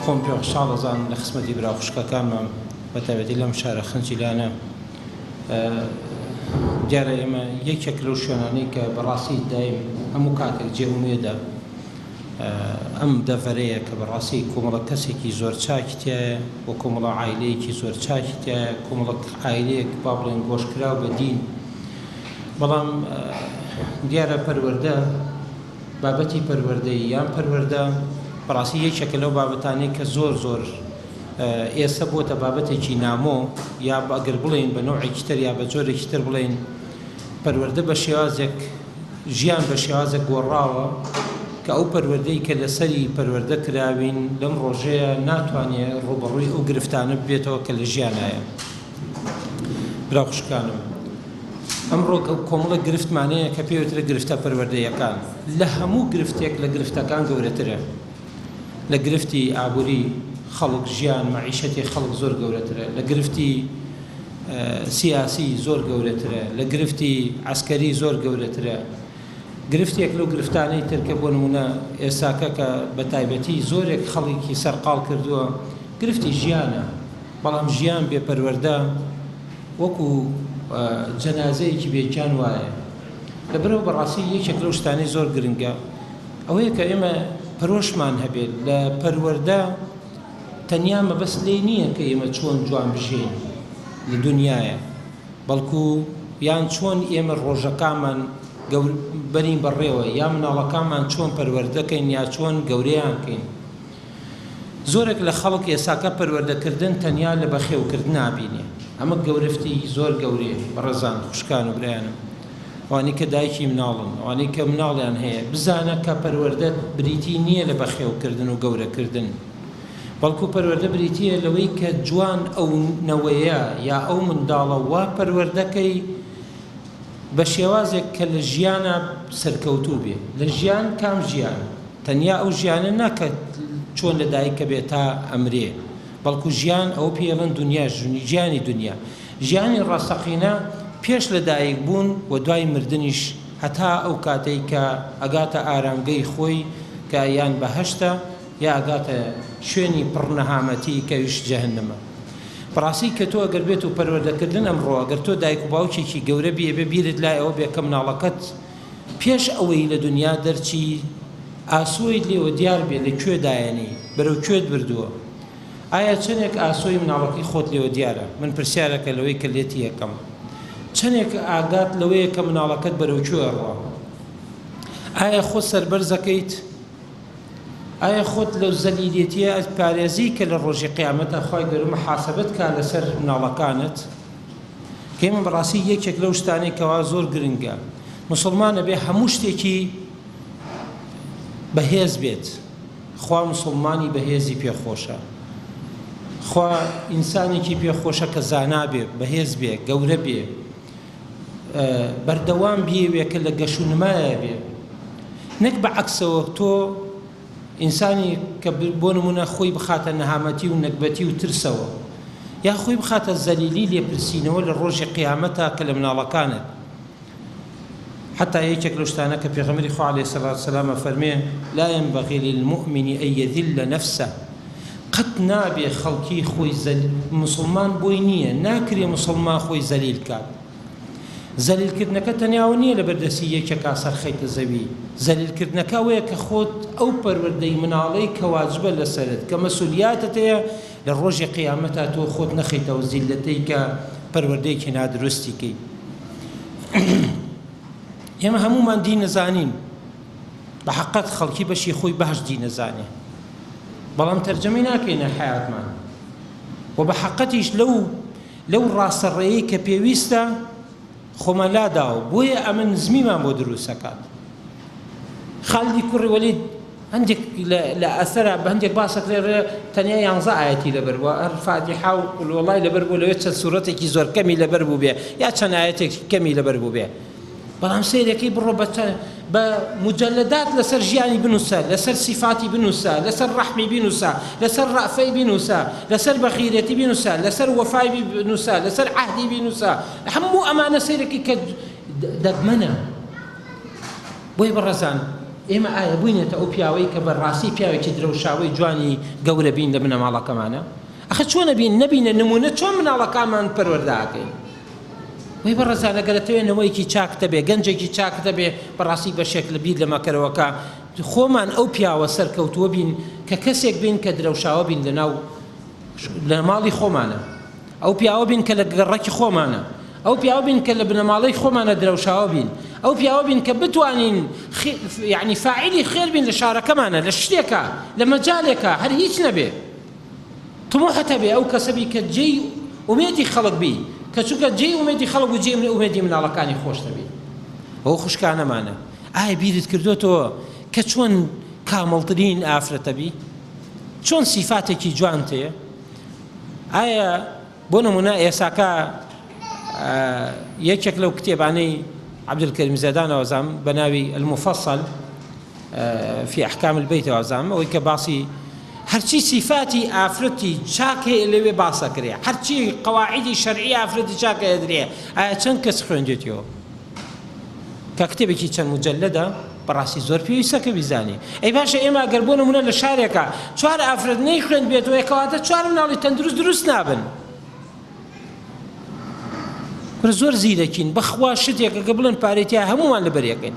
خۆم پێ خۆشحاڵەزان لە خزمەتی برا خوشکەکانمان بە تایبەتی لەم شارە خەنجیلانە. دیارە ئێمە یەکێک لەو شوێنانەی کە بەڕاستی دایم هەموو کاتێک جێومێدا ئەم دەڤەرەیە کە بەڕاستی کۆمەڵە کەسێکی زۆر چاکی تایە و کۆمەڵە عایلەیەکی زۆر چاکی تایە، کۆمەڵە عایلەیەک با بڵێن گۆشکراو بە دین. بەڵام دیارە پەروەردە، بابەتی پەروەردەی یان پەروەردە بەڕاستی یەکێکە لەو بابەتانەی کە زۆر ئێستا بۆتە بابەتێکی نامۆ، یا ئەگەر بڵێن بە نوعێکی تر یا بە جۆرێکی تر بڵێن پەروەردە بە شێوازێک ژیان بە شێوازێک گۆڕاوە کە ئەو پەروەردەی کە لەسەری پەروەردە کراوین لەم ڕۆژەیە ناتوانێت ڕوبەڕووی ئەو گرفتانە ببێتەوە کە لە ژیانایە. برا خوشکانم، ئەمڕۆ کۆمەڵە گرفتمانەیە کە پێوترە گرفتە پەروەردەیەکان. لە هەموو گرفتێک لە گرفتەکان گەورەترە. لە گرفتی ئابووری خەڵک، ژیان مەعیشەتی خەڵک زۆر گەورەترە، لە گرفتی سیاسی زۆر گەورەترە، لە گرفتی عەسکەری زۆر گەورەترە. گرفتێک لەو گرفتانەی ترکە بۆ نمونە ئێستاکە کە بە تایبەتی زۆرێک خەڵکی سەرقاڵ کردووە، گرفتی ژیانە. بەڵام ژیان بێپەروەردە وەکو جەنازەیەکی بێجان وایە. لەبەرەوە بەڕاستی یەکێک لەو شتانەی زۆر گرنگە ئەوەیە کە ئێمە پەرۆشمان هەبێت لە پەروەردە. تەنیا مەبەست لێی نییە کە ئێمە چۆن جوان بژین لە دنیاە، بەڵکو یان چۆن ئێمە ڕۆژەکانمان بەرین بەڕێوە، یا مناڵەکانمان چۆن پەروەردەکەین یا چۆن گەورەیان کەین. زۆرێک لە خەڵک ئێساکە پەروەردەکردن تەنیا لە بەخێوکردن نابینێ. ئەمە گەورەفتی زۆر گەورەیە بەڕێزان خوشکان و برایانم. ئەوانەی کە دایکی مناڵن، ئەوانەی کە مناڵیان هەیە، بزانە کە پەروەردە بریتی نییە لە بەخێوکردن و گەورەکردن، بەڵکو پەروەردە بریتیە لەوەی کە جوان ئەو نەوەیە یا ئەو منداڵە وا پەروەردەکەی بە شێوازێک کە لە ژیانە سەرکەوتوو بێ. لە ژیان کام ژیان؟ تەنیا ئەو ژیانە ناکە چۆن لە دایکە بێت تا ئەمرێ، بەڵکو ژیان ئەو پێڵەن دنیا، ژیانی دنیا، ژیانی ڕاستەقینە پێش لە دایک بوون و دوای مردنیش، هەتا ئەو کاتەی کە ئەگاتە ئارامگەی خۆی کە یان بەهەشتە یا ئەگاتە شوێنی پڕنەهامەتی کەویش جەهەنەمە. بەڕاستی کە تۆ ئەگەر بێت و پەروەردەکردن ئەمڕۆ، ئەگەر تۆ دایک و باوکێکی گەورە بێ بیرت لای ئەوە بێ کە مناڵەکەت پێش ئەوەی لە دنیا دەرچی ئاسۆی لێوە دیار بێ لەکوێ دایەنی، بەرەو کوێت بردووە. ئایا چەندێک ئاسۆی مناڵەکەی خۆت لێوە دیارە؟ من پرسیارەکە لەوەی کە لێتی یەکەم، چەندێک ئاگات لەوەیە کە مناڵەکەت بەرەو کوێ ڕوا؟ ئایا خۆت سەربەرزەکەیت؟ ئایا خۆت لەو زەلیلێتیە پارێزی کە لە ڕۆژی قیامەتە خوای گەورە محاسەبەت کا لەسەر مناڵەکانت؟ کە ئێمە بەڕاستی یەکێک لەو شتانەی کەوا زۆر گرنگە موسڵمانە بێ هەموو شتێکی بەهێز بێت. خوا موسڵمانی بەهێزی پێخۆشە، خوا ئینسانێکی پێخۆشە کە زانا بێ، بەهێز بێ، گەورە بێ، بەردەوام بێ کە لە گەش و نمایە بێ. نەک بەعەکسەوە تۆ ئینسانی کە بۆ نمونە خۆی بخاتە نەهامەتی و نەکبەتی و ترسەوە، یا خۆی بخاتە زەلیلی لێپرسینەوە لە ڕۆژی قیامەتە کە لە مناڵەکانت. حتا یەکێک لەو شتانە کە پێغەمبەری خوا عەلەیهی سەڵات وسەلام فەرمێ لا ينبغي للمؤمن أن يذل نفسه. قەت نابێ خەڵکی خۆی مسلمان بۆی نییە، ناکرێ مسلمان خۆی زەلیل کات. زەلیلکردنەکە تەنیاوە نییە لە بەردەستی یەکێکا سەرخەیتە زەوی. زەلیلکردنەکە ئەوەیە کە خۆت ئەو پەروەردەی مناڵەی کە واجبە لەسەرت، کە مەسئولیاتت هەیە، لە ڕۆژی قیامەتە تۆ خۆت نەخەیتەوە زیلەتەی کە پەروەردەیەکی نادروستی کەی. ئێمە هەمومان دین نەزانین، بە حەقەت خەڵکی بەشی خۆی بەهەش دین نەزانێ، بەڵام تەرجەمەی ناکەینە حیاتمان. و بە حەقەتیش لەو ڕاستەڕێیەی کە پێویستە خۆمان لاداوە، بۆیە ئەمە نزمیمان بۆ دروستەکات. خالدی کوڕی وەلید هەندێک لە ئەسەرە بە هەندێک باسەک لێرە تەنیا 11 ئایەتی لەبەر بووە، هەر فاتیحە و قول وەڵای لەبەر بوو، لەوێ چەند سوورەتێکی زۆر کەمی لەبەر بوو بێ یا چەند ئایەتێکی کەمی لەبەر بوو بێ. بەڵام سەیرەکەی بڕۆ بە مجەلدات لەسەر ژیانی بنووسە، لەسەر سیفاتی بنووسە، لەسەر ڕەحمی بنووسە، لەسەر ڕەفەی بنووسە، لەسەر بەخیرەتی بنووسە، لەسەر وەفای بنووسە، لەسەر عەهدی بنووسە. هەموو ئەمانە سەیرەکی کە دەگمەنە. بۆی بەڕێزان ئێمە ئایا بووینێتە ئەو پیاوەی کە بەڕاستی پیاوێکی درەوشاوی جوانی گەورە بین لە بنەماڵەکەمانە؟ ئەخە چۆن نەبینە نمونە چۆن مناڵەکانمان پەروەردەکەین؟ وەی بەڕێزان ئەگەرەتەوێت نەوەیەکی چاکتە بێ، گەنجێکی چاکتە بێ، بەڕاستی بەشێک لە بیر لە مەکەرەوەکە خۆمان ئەو پیاوە سەرکەوتووە بین کە کەسێک بین کە درەوشاوە بین لە ماڵی خۆمانە، ئەو پیاوە بین کە لە گەڕەکی خۆمانە، ئەو پیاوە بین کە لە بنەماڵەی خۆمانە درەوشاوە بین، ئەو پیاوە بین کە بتوانین یعنی فاعیلی خێر بین لە شارەکەمانە، لە شتێکە، لە مەجالێکە، هەر هیچ نەبێ طموحەتە بێ ئەو کەسە بی کە جێی ئومێدی خەڵک بی، کە چونکە جێی ئومێدی خەڵک و جێی ئومێدی مناڵەکانی خۆش دەبێ. ئەو خوشکانەمانە ئایا بیرت کردوتەوە کە چۆن کامڵترین ئافرەتە بی؟ چۆن سیفاتێکی جوان تێ؟ ئایا بۆ نمونە ئێساکە یەکێک لەو کتێبانەی عەبدولکەریم زەیدان ئەوەزام بە ناوی المفەصل في ئەحکام البەیت ئەوەزام، ئەوەی کە باسی هەرچی سیفاتی ئافرەتی چاکێ لەوێ باسە کرێ، هەرچی قەواعیدی شەرعی ئافرەتی چاکە ئەدرێ. ئایا چەند کەس خوێندێتەوە؟ کە کتێبێکی چەند مجەلەدە بەڕاستی زۆر پێویستە کە بیزانی. ئەی باشە ئێمە ئەگەر بۆ نمونە لە شارێکە 4 ئافرەت نەیخوێند بێتەوە کەواتە 4 مناڵی تەندروست دروست نابن. زۆر زیرەکین بەخوا شتێکە کە بڵێن پارێتیا هەمومان لەبەریەکەین.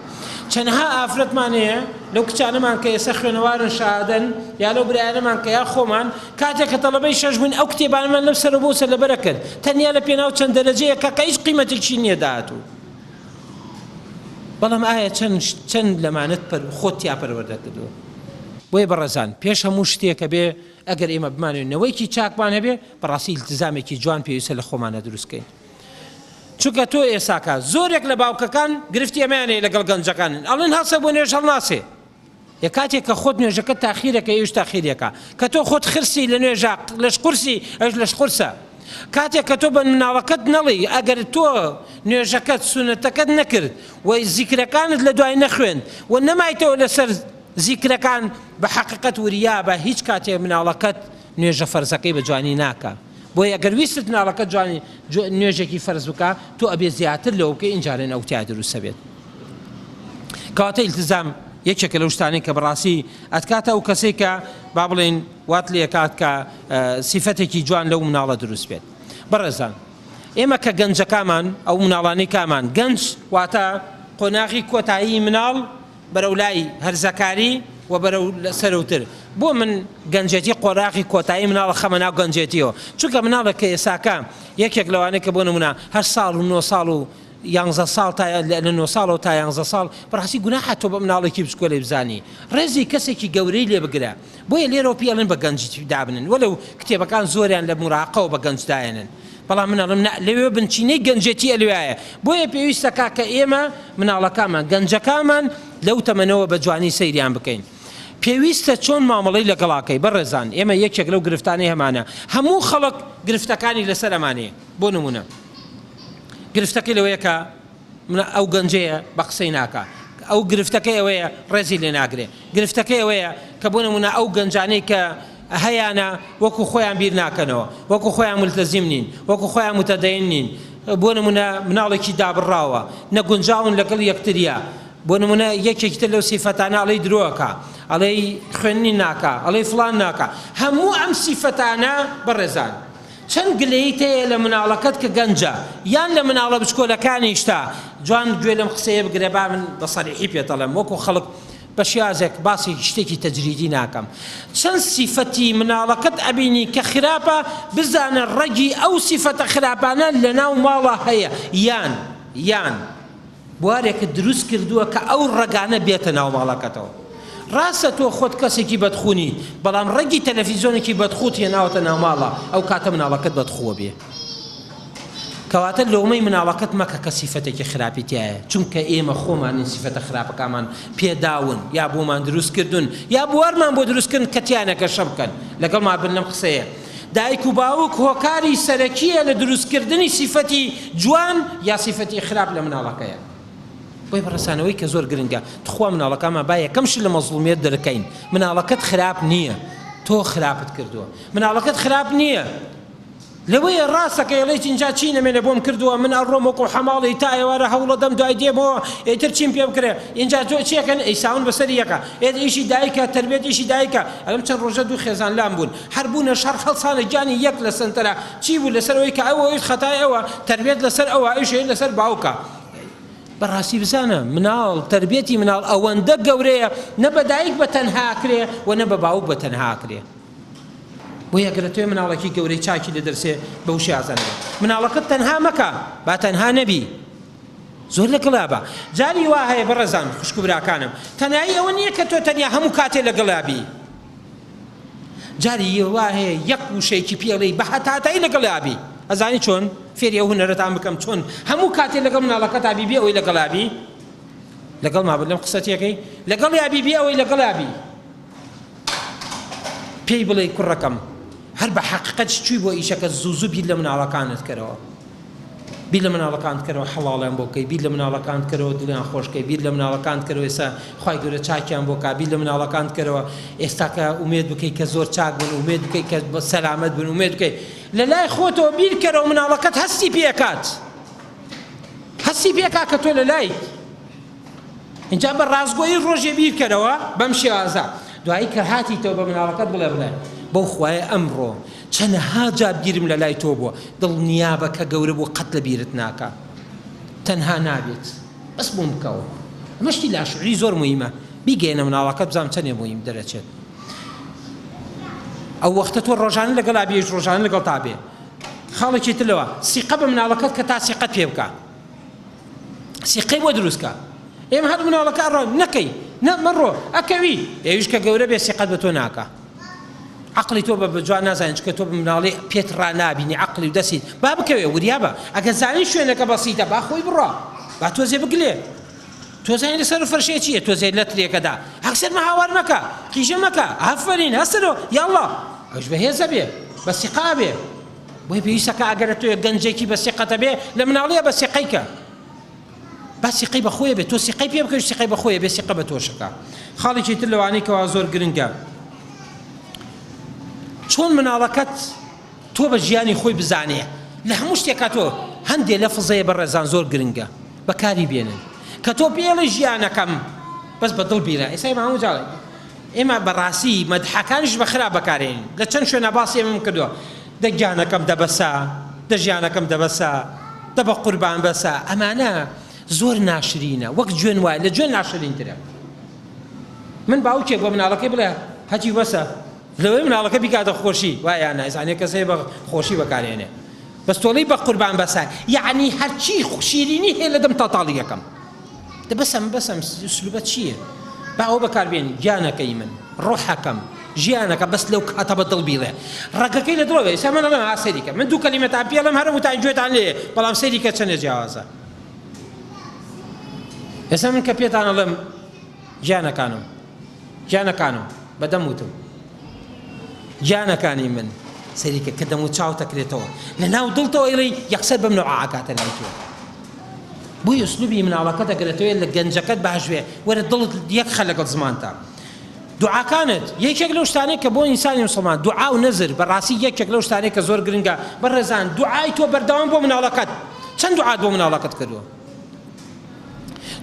چەندها ئافرەتمان هەیە لەو کچانەمان کە ئێستا خوێنەوارن شادن، یا لەو برایانەمان کە یا خۆمان کاتێک کە تەڵەبەی شەش بووین ئەو کتێبانەمان لەو سەر بۆ سەر لەبەرە کرد، تەنیا لە پێناو چەند دەرەجەیەکە کە هیچ قیمەتێکی نییە داهاتوو. بەڵام ئایا چەند لەمانەت خۆت تیا پەروەردە کردووە؟ بۆیە بەڕێزان پێش هەموو شتێکە بێ ئەگەر ئێمە بمانوێنەوەیکی چاکمان هەبێ بەڕاستی التزامێکی جوان پێویستە لە خۆمانە دروستکەین. چونکە تۆ ئێساکە زۆرێک لە باوکەکان گرفتی ئەمەیانەیە لەگەڵ گەنجەکانن، ئەڵێن هەسە بۆ نوێژ هەڵناسێ. یە کاتێک کە خۆت نوێژەکە تاخیرەکە ئێوش تاخیرەکە، کە تۆ خۆت خرسی لە نوێژە لەش قورسی ئەش لەش قورسە. کاتێک کە تۆ بە مناڵەکەت نەڵی ئەگەر تۆ نوێژەکەت سونەتەکەت نەکرد و زیکرەکانت لە دوای نەخوێند و نەمایتەوە لەسەر زیکرەکان بە حەقیقەت وریا بە هیچ کاتێ مناڵەکەت نوێژە فەرزەکەی بە جوانی ناکە. بۆیە ئەگەر ویستت مناڵەکەت جوانی نوێژێکی فەرز بکە تۆ ئەبێ زیاتر لەوە بکەی ئینجارێن ئەو تیا دروستە بێت. کەواتە ئیلتزام یەکێکە لەو شتانەی کە بەڕاستی ئەتکاتە ئەو کەسێک کە با بڵێن وات لێ کات کە سیفەتێکی جوان لەو مناڵە دروست بێت. بەڕێزان ئێمە کە گەنجەکانمان ئەو مناڵانەی کامان گەنج واتە قۆناغی کۆتایی مناڵ بەرەو لای هەرزەکاری و بەرەو سەرەوتر. بۆ من گەنجێتی قۆراغی کۆتایی مناڵە خەمە ناو گەنجێتیەوە، چونکە مناڵە کە ئێساکە یەکێک لەوانەیە کە بۆ نمونە 8 ساڵ و 9 ساڵ و 11 ساڵ لە 9 ساڵەوە تا 11 ساڵ بەڕاستی گوناحە تۆ بە مناڵێکی بچکۆ لێ بزانی، ڕێزی کەسێکی گەورەی لێ بگرە. بۆیە لێرەوە پێڵێن بە گەنجی دابنن، وەلەو کتێبەکان زۆریان لە مراقەوە بە گەنج دایەنن، بەڵام مناڵم لەوێ بنچینەی گەنجێتی ئەلوایە. بۆیە پێویستە کە ئێمە مناڵەکانمان گەنجەکانمان لەو تەمەنەوە بە جوانی سەیریان بکەین. پێویستە چۆن مامەڵەی لەگەڵاکەی. بەڕێزان ئێمە یەکێک لەو گرفتانەی هەمانە، هەموو خەڵک گرفتەکانی لەسەر ئەمانەیە. بۆ نمونە گرفتەکەی لەوەیە کە ئەو گەنجەیە بە قسەی ناکە، ئەو گرفتەکەی ئەوەیە ڕێزی لێ ناگرێ، گرفتەکەی ئەوەیە کە بۆ نمونە ئەو گەنجانەی کە هەیانە وەکو خۆیان بیر ناکەنەوە، وەکو خۆیان ملتەزیم نین، وەکو خۆیان متەدەین نین. بۆ نمونە مناڵێکی دابڕاوە نەگونجاون لەگەڵ یەکتریە. بۆ نمونە یەکێکی تر لەو سیفەتانە ئەڵێی درۆکە، ئەڵێی خوێندنی ناکە، ئەڵێی فڵان ناکە. هەموو ئەم سیفەتانە بەڕێزان چەند گلەیت هەیە لە مناڵەکەت کە گەنجە یان لە مناڵە بچکۆلەکانیشتا. جوان گوێ لەم قسەیە بگرێ، با من بە سەریحی پێدەڵێم وەکو خەڵک بە شیازێک باسی شتێکی تەجریدی ناکەم. چەند سیفەتی مناڵەکەت ئەبینی کە خراپە بزانە ڕەگی ئەو سیفەتە خراپانە لە ناو ماڵە هەیە، یان بوارێکە دروست کردووە کە ئەو ڕەگانە بێتە ناو ماڵەکەتەوە. ڕاستە تۆ خۆت کەسێکی بەدخوونی، بەڵام ڕەگی تەلەڤیزۆنێکی بەدخوت هێناوەتە ناو ماڵە، ئەو کاتە مناڵەکەت بەدخووە بێ. کەواتە لۆمەی مناڵەکەت مەکە کە سیفەتێکی خراپی تایە، چونکە ئێمە خۆمان این سیفەتە خراپەکانمان پێداون، یا بۆمان دروست کردوون یا بوارمان بۆ دروستکردن کە تیانەکە شە بکەن. لەگەڵ بن لەم قسەیە دایک و باوک هۆکاری سەرەکیە لە دروستکردنی سیفەتی جوان یا سیفەتی خراپ لە مناڵەکەیە. بۆی بەڕێسانەوەی کە زۆر گرنگە تخوا مناڵەکانمان با یەکەمش لە مەزڵومیەت دەرەکەین. مناڵەکەت خراپ نییە، تۆ خراپت کردووە. مناڵەکەت خراپ نییە، لەوەیە ڕاستەکە ئەڵێیت اینجا چی نەمێنێ بۆم کردووە من ئەڕۆم وەکو حەماڵی تا ئێوارە هەوڵە دەم دوای دێمەوە ئێتر چیم پێ بکرێ اینجا تۆ چیەکەن ئەیساون بەسەری یەکە ئێت ئیشی دایکە تربێت ئیشی دایکە ئەم چەند ڕۆژە دوو خێزان لام بوون هەر بوونە شەڕ هەڵسانە گیانی یەک لە سنتەرە چی بوو لەسەر ئەوەی کە ئەوە خەتای ئەوە تربێت لەسەر ئەوە ئیشێ لەسەر باوکە بەڕاستی بزانە مناڵ تربێتی مناڵ ئەوەندە گەورەیە نە بە دایک بە تەنها کرێ و نە بە باوک بە تەنها کرێ بۆ یەگرێتوێ مناڵێکی گەورەی چاکی لە دەرسێ بەو شیازانەوە مناڵەکەت تەنها مەکە با تەنها نەبی زۆر لەگەڵا بە جاری وا هەیە بەڕێزان خوشک و براکانم تەنایی ئەوە نییە کە تۆ تەنیا هەموو کاتێ لەگەڵابی جاری وا هەیە یەک وشەیەکی پێڵەی بە هەتاتایی لەگەڵابی ئەزانی چۆن فێری ئەو هونەرەتان بکەم چۆن هەموو کاتێ لەگەڵ مناڵەکەتا بیبێ ئەوەی لەگەڵابی لەگەڵ مابێت لەم قسەتێکەی لەگەڵ یا بیبێ ئەوەی لەگەڵابی پێی بڵێ کوڕەکەم هەر بە حەقیقەت چووی بۆ ئیشەکە زوو بیر لە مناڵەکانت کەرەوە بیر لە مناڵەکانت کەرەوە حەڵاڵیان بۆ بکەی بیر لە مناڵەکانت کەرەوە دڵیان خۆشکەی بیر لە مناڵەکانت کەرەوە ئێستا خوای گەورە چاکیان بۆ کا بیر لە مناڵەکانت کەرەوە ئێستا کە ئومێد بکەی کە زۆر چاک بن ئومێد بکەی کە سەلامەت بن ئومێد بکەی لە لای خۆتەوە بیر کەرەوە مناڵەکەت هەستی پێکات هەستی پێکات کە تۆ لە لای اینجا بە ڕازگۆیی ڕۆژێ بیر کەرەوە بەم شێوازە دوایی کە هاتیتەوە بە مناڵەکەت بڵێ بەو خوایە ئەمڕۆ چەندەها جار بیرم لە لای تۆ بووە دڵنیابە کە گەورە بوو قەت لە بیرت ناکە تەنها نابێت بەس بۆم بکەوە ئەمەشتی لاشعوری زۆر موهیمە بیگەێنە مناڵەکەت بزانم چەندێ موهیم دەرەچێت ئەو وەختە تۆ ڕۆژانە لەگەڵا بێش ڕۆژانە لەگەڵ تا بێ خاڵێکی تر لەوە سیقە بە مناڵەکەت کە تا سیقەت پێ بکە سیقەی بۆ دروستکە ئێمە هەر مناڵەکە ڕۆ نەکەی مەڕۆ ئەکەوی ئێویش کە گەورە بێ سیقەت بە تۆ ناکە عقلی تۆ بە جوان نازانین چکە تۆ مناڵی پێت ڕنابینی عقلی و دەسیت با بکەوێ وریا بە ئەگە زانی شوێنەکە بەسیتە با خۆی بڕۆ با تۆزێ بگلێ تۆزانی لەسەر فەرشێ چییە تۆزێ لە ترێکەدا هەکسەر هاوار مەکە قیژە مەکە ئافەرین هەستەرەوە یاڵڵا ئەوش بەهێزە بێ بە سیقا بێ بۆی پێویستەکە ئەگەرە تۆ گەنجێکی بە سیقەتە بێ لە مناڵیە بە سیقەیکە با سیقەی بەخۆیە بێت تۆ سیقەی پێ بکەوش سیقەی بەخۆیە بێ سیقە بە تۆشەکە خاڵێکی تر لەوانەی کەوا زۆر گرنگە چۆن مناڵەکەت تۆ بە ژیانی خۆی بزانێ لە هەموو شتێکا تۆ هەندێک لە فزەیە بەڕێزان زۆر گرنگە بەکاری بێنن کە تۆ پێڵە ژیانەکەم بەس بە دڵ بیرە ئێستا هەموو جاڵێ ئێمە بەڕاستی مەدحەکانیش بە خراپ بەکارێنین لە چەند شوێنە باسی ئێمەم کردووە دە گیانەکەم دەبەسا دە ژیانەکەم دەبەسا دە بە قوربان بەسا ئەمانە زۆر ناشرینە وەک جوێن وایە لە جوێن ناشرینترە من باوکێک بۆ مناڵەکەی بڵێ هەتی وەسە لەوەی مناڵەکە بیکاتە خۆشی وایە نایزانێ کەسێ بە خۆشی بەکارێنێ بەس تۆڵی بە قوربان بەسە یعنی هەرچی شیرینی هەیە لە دەم تاڵی یەکەم بەسم سلوبەت چییە با ئەو بەکاربێنی گیانەکەی من ڕۆحەکەم ژیانەکە بەس لەو کاتە بە دڵ بیڵێ ڕەگەکەی لە دڵەوەی ئێستا من ئەڵێم سەیریکە من دوو کەلیمەتان پێڵێم هەرمووتان گوێتان لێ بەڵام سەیریکە چەندە جیاوازە ئێستا من کە پێتان ئەڵێم گیانەکانم بەدەم وتم گیانەکانی من سەریکە کە دەم و چاو تەکرێتەوە لە ناو دڵتەوە ئێڵێ یەکسەر بەم نەوع ئاکاتە لای تۆ بۆی ئوسلوبی مناڵەکە دەگرێتەوە لە گەنجەکەت باشوێ وەرە دڵت یەک خە لەگەڵ زمانتە دوعاکانت یەکێک لەو شتانەی کە بۆ ئینسانی موسڵمان دوعا و نەزر بەڕاستی یەکێک لەو شتانەی کە زۆر گرنگە بەڕێزان دوعای تۆ بەردەوام بۆ مناڵەکەت چەند دوعات بۆ مناڵەکەت کردووە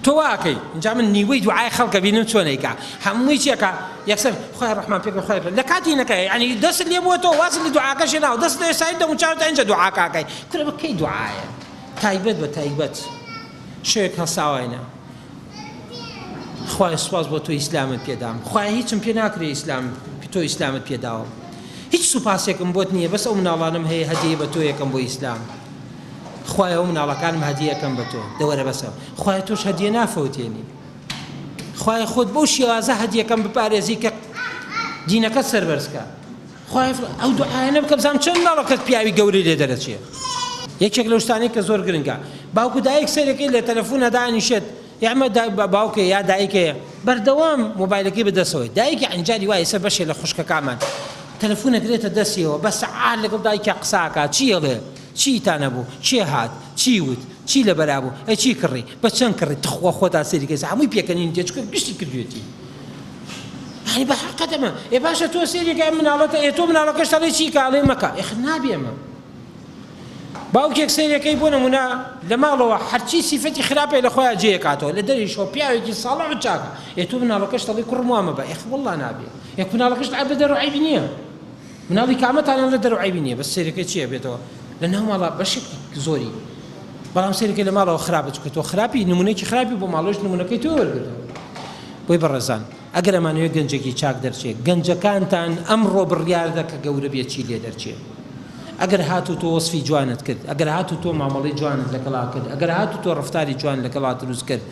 تۆ واکەی اینجا من نیوەی دوعای خەڵکە بینم چۆنێکە هەمووی چێکە یەکسەر خوای ڕەحمان پێکە خوای لە کاتی نەکەی یعنی دەست لێ بۆ تۆ واز لە دوعاکەشی ناو دەست لە ئێستای دەموچاوتە ئینجا دوعاکاکەی کورە بکەی دوعایە تایبەت بە تایبەت شوێک هەساوایە خوای سوپاس بۆ تۆ ئیسلامت پێدام خوای هیچم پێ ناکرێ ئیسلام تۆ ئیسلامت پێداوە هیچ سوپاسێکم بۆت نییە بەس ئەو مناڵانم هەیە هەدیە بە تۆ یەکەم بۆ ئیسلام خوای ئەو مناڵەکانم هەدیەکەم بە تۆ دەوەرە بەسەوە خوای تۆش هەدیە نافەوتێنی خوای خۆت بەو شێوازە هەدیەکەم بپارێزی کە دینەکەت سەربەرزکە خوای ئەو دوعایانە بکە بزانم چەند مناڵەکەت پیاوی گەورەی لێ دەرەچێت یەکێک لەو شتانەی کە زۆر گرنگە باوکو دایک سەرێکی لە تەلەفۆنە دانیشێت یامە باوکە یا دایکەیە بەردەوام مۆبایلەکەی بەدەستەوەی دایکی ئەنجاری وایە سەر بەشێ لە خوشکەکانمان تەلەفۆنە گرێتە دەستیەوە بە سەعات لەگەڵ دایکە قساکە چیەڵێ چیتانە بوو چێ هات چی وت چی لە بەرابوو ئەی چی کڕی بە چەند کڕی تخوا خۆتا سەریکەس هەمووی پێکەنین تێ چکە گشتی کردوێتی یعنی بە حقیقەتەمە ئێ باشە تۆ سەریەکە مناڵەتە ئێ تۆ مناڵەکەش دەڵێ چی کاڵێ مەکە ئێخ نابێمە باوکێک سەیرەکەی بۆ نمونە لە ماڵەوە هەرچی سیفەتی خراپێ لە خۆیان جێکاتەوە لە دەریشەوە پیاوێکی ساڵح و چاکە تۆ مناڵەکەش دەڵێ کوڕم وامە بە وەڵڵا نابێ یەک مناڵەکەش بە دەرو عیبی نییە مناڵی کامەتانە لە دەرو عیبی نییە بەس سەیرەکەی چییە بێتەوە لە ناو ماڵە بەشێکی زۆری بەڵام سەیرەکەی لە ماڵەوە خراپە چکە تۆ خراپی نمونەیەکی خراپی بۆ ماڵۆش نمونەکەی تۆ وەرگرتەوە بۆی بەڕێزان ئەگەر ئەمانەوێت گەنجێکی چاک دەرچێت گەنجەکانتان ئەمڕۆ بڕیاردە کە گەورە بێت چی لێ دەرچێت ئەگەر هاتو تۆ وەسفی جوانت کرد ئەگەر هاتو تۆ مامەڵەی جوانت لەگەڵا کرد ئەگەر هاتو تۆ ڕەفتاری جوان لەگەڵا دروست کرد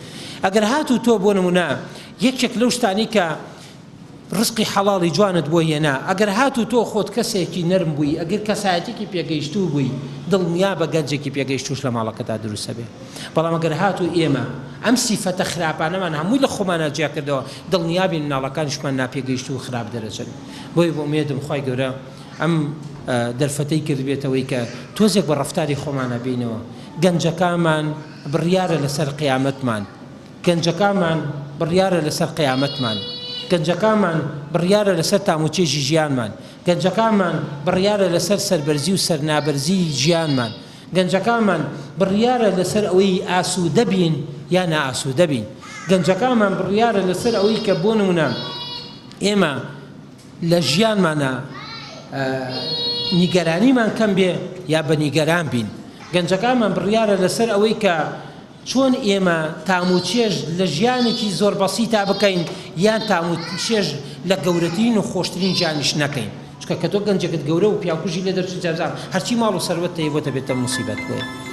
ئەگەر هاتو تۆ بۆ نمونە یەکێک لەو شتانی کە ڕزقی حەڵاڵی جوانت بۆ هێنا ئەگەر هاتو تۆ خۆت کەسێکی نەرم بووی ئەگەر کەسایەتێکی پێگەیشتوو بووی دڵنیا بە گەنجێکی پێگەیشتوش لە ماڵەکەتا دروستە بێ بەڵام ئەگەر هاتو ئێمە ئەم سیفەتە خراپانەمان هەمووی لە خۆمانە جیا کردەوە دڵنیا بین مناڵەکانیشمان ناپێگەیشت و خراپ دەرەچن بۆی بۆ ئومێدم خوای گەورە ئەم دەرفەتەی کردبێتەوەی کە تۆزێک بە ڕەفتاری خۆمانە بینەوە گەنجەکانمان بڕیارە لەسەر قیامەتمان گەنجەکانمان بڕیارە لەسەر قیامەتمان گەنجەکانمان بڕیارە لەسەر تاموچێژی ژیانمان گەنجەکانمان بڕیارە لەسەر سەربەرزی و سەرنابەرزی ژیانمان گەنجەکانمان بڕیارە لەسەر ئەوەی ئاسوودە بین یا نائاسوودە بین گەنجەکانمان بڕیارە لەسەر ئەوەی کە بۆ نمونە ئێمە لە ژیانمانە نیگەرانیمان کەم بێ یا بە نیگەران بین گەنجەکانمان بڕیارە لەسەر ئەوەی کە چۆن ئێمە تاموچێژ لە ژیانێکی زۆر بەسیتا بکەین یان تاموچێژ لە گەورەترین و خۆشترین ژیانیش نەکەین چکە کە تۆ گەنجەکەت گەورە و پیاکوژی لێ دەرچێت جارجار هەرچی ماڵ و سەروەت تەیە بۆتە بێتە موسیبەت بۆیە